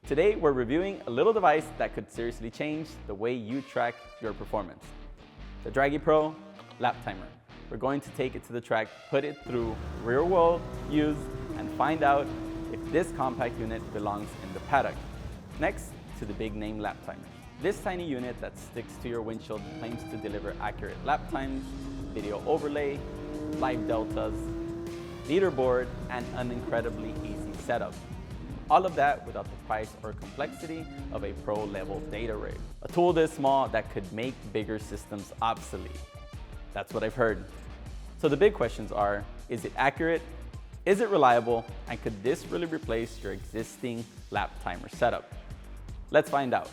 Today, we're reviewing a little device that could seriously change the way you track your performance. The Dragy Pro Lap Timer. We're going to take it to the track, put it through real-world use, and find out if this compact unit belongs in the paddock. Next, to the big-name lap timer. This tiny unit that sticks to your windshield claims to deliver accurate lap times, video overlay, live deltas, leaderboard, and an incredibly easy setup. All of that without the price or complexity of a pro-level data rig. A tool this small that could make bigger systems obsolete. That's what I've heard. So the big questions are, is it accurate? Is it reliable? And could this really replace your existing lap timer setup? Let's find out.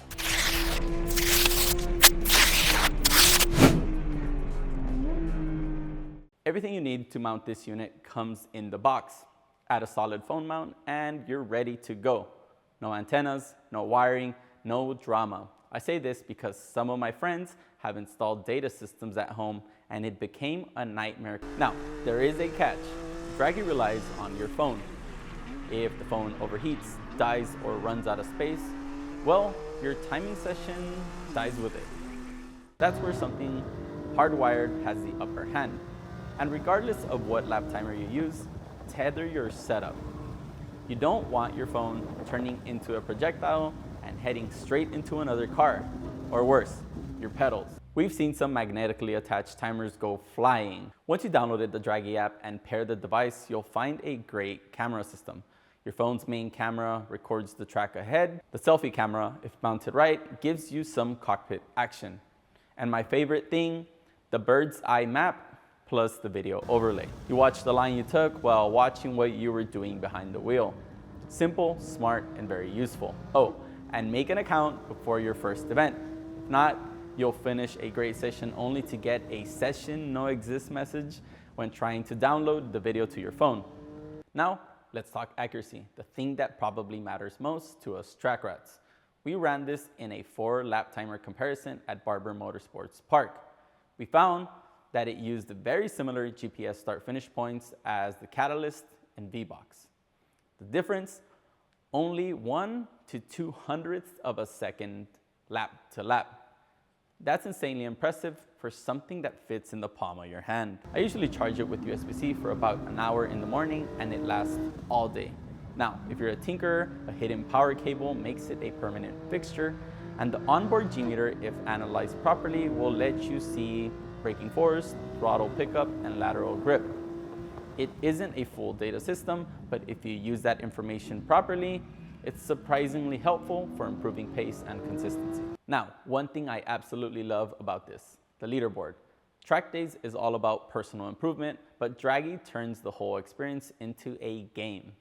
Everything you need to mount this unit comes in the box. Add a solid phone mount and you're ready to go. No antennas, no wiring, no drama. I say this because some of my friends have installed data systems at home and it became a nightmare. Now, there is a catch. Draggy relies on your phone. If the phone overheats, dies, or runs out of space, well, your timing session dies with it. That's where something hardwired has the upper hand. And regardless of what lap timer you use, tether your setup. You don't want your phone turning into a projectile and heading straight into another car, or worse, your pedals. We've seen some magnetically attached timers go flying. Once you downloaded the Draggy app and pair the device, you'll find a great camera system. Your phone's main camera records the track ahead. The selfie camera, if mounted right, gives you some cockpit action. And my favorite thing, the bird's eye map plus the video overlay. You watch the line you took while watching what you were doing behind the wheel. Simple, smart, and very useful. Oh, and make an account before your first event. If not, you'll finish a great session only to get a session no exist message when trying to download the video to your phone. Now, let's talk accuracy, the thing that probably matters most to us track rats. We ran this in a 4-lap timer comparison at Barber Motorsports Park. We found that it used very similar GPS start-finish points as the Catalyst and VBOX. The difference, only 1 to 2/100ths of a second lap to lap. That's insanely impressive for something that fits in the palm of your hand. I usually charge it with USB-C for about an hour in the morning and it lasts all day. Now, if you're a tinkerer, a hidden power cable makes it a permanent fixture, and the onboard G-meter, if analyzed properly, will let you see braking force, throttle pickup, and lateral grip. It isn't a full data system, but if you use that information properly, it's surprisingly helpful for improving pace and consistency. Now, one thing I absolutely love about this, the leaderboard. Track days is all about personal improvement, but Draggy turns the whole experience into a game.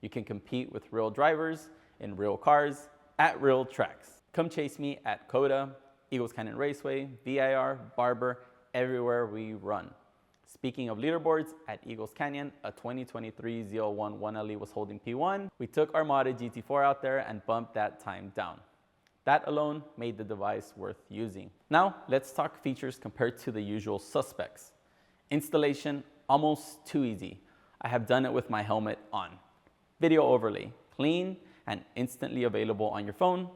You can compete with real drivers in real cars at real tracks. Come chase me at Coda, Eagles Canyon Raceway, VIR, Barber, everywhere we run. Speaking of leaderboards, at Eagles Canyon, a 2023 Z01 1LE was holding P1. We took our modded GT4 out there and bumped that time down. That alone made the device worth using. Now, let's talk features compared to the usual suspects. Installation, almost too easy. I have done it with my helmet on. Video overlay, clean and instantly available on your phone,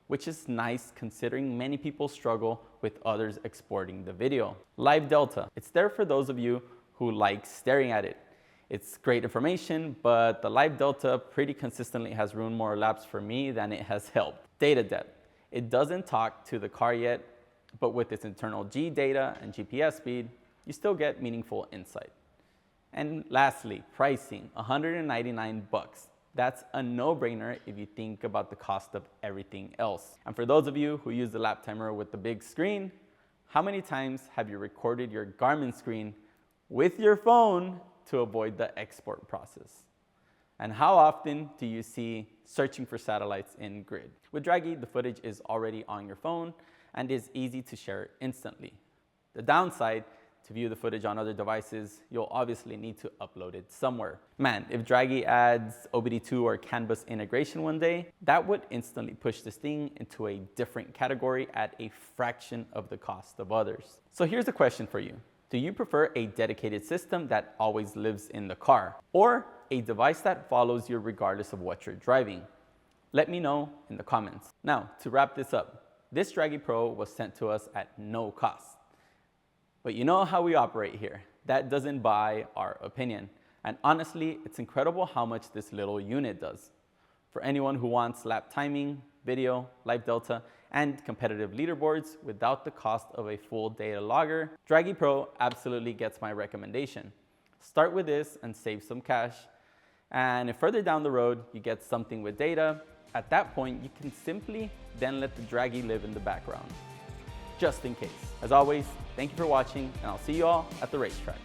which is nice considering many people struggle with others exporting the video. Live Delta, it's there for those of you who like staring at it. It's great information, but the Live Delta pretty consistently has ruined more laps for me than it has helped. Data depth, it doesn't talk to the car yet, but with its internal G data and GPS speed, you still get meaningful insight. And lastly, pricing, $199. That's a no-brainer if you think about the cost of everything else. And for those of you who use the lap timer with the big screen, how many times have you recorded your Garmin screen with your phone to avoid the export process? And how often do you see searching for satellites in grid? With Draggy, the footage is already on your phone and is easy to share instantly. The downside, to view the footage on other devices, you'll obviously need to upload it somewhere. Man, if Draggy adds OBD2 or CAN bus integration one day, that would instantly push this thing into a different category at a fraction of the cost of others. So here's a question for you. Do you prefer a dedicated system that always lives in the car, or a device that follows you regardless of what you're driving? Let me know in the comments. Now, to wrap this up, this Draggy Pro was sent to us at no cost. But you know how we operate here. That doesn't buy our opinion. And honestly, it's incredible how much this little unit does. For anyone who wants lap timing, video, live delta, and competitive leaderboards without the cost of a full data logger, Draggy Pro absolutely gets my recommendation. Start with this and save some cash. And if further down the road you get something with data, at that point you can simply then let the Draggy live in the background, just in case. As always, thank you for watching, and I'll see you all at the racetrack.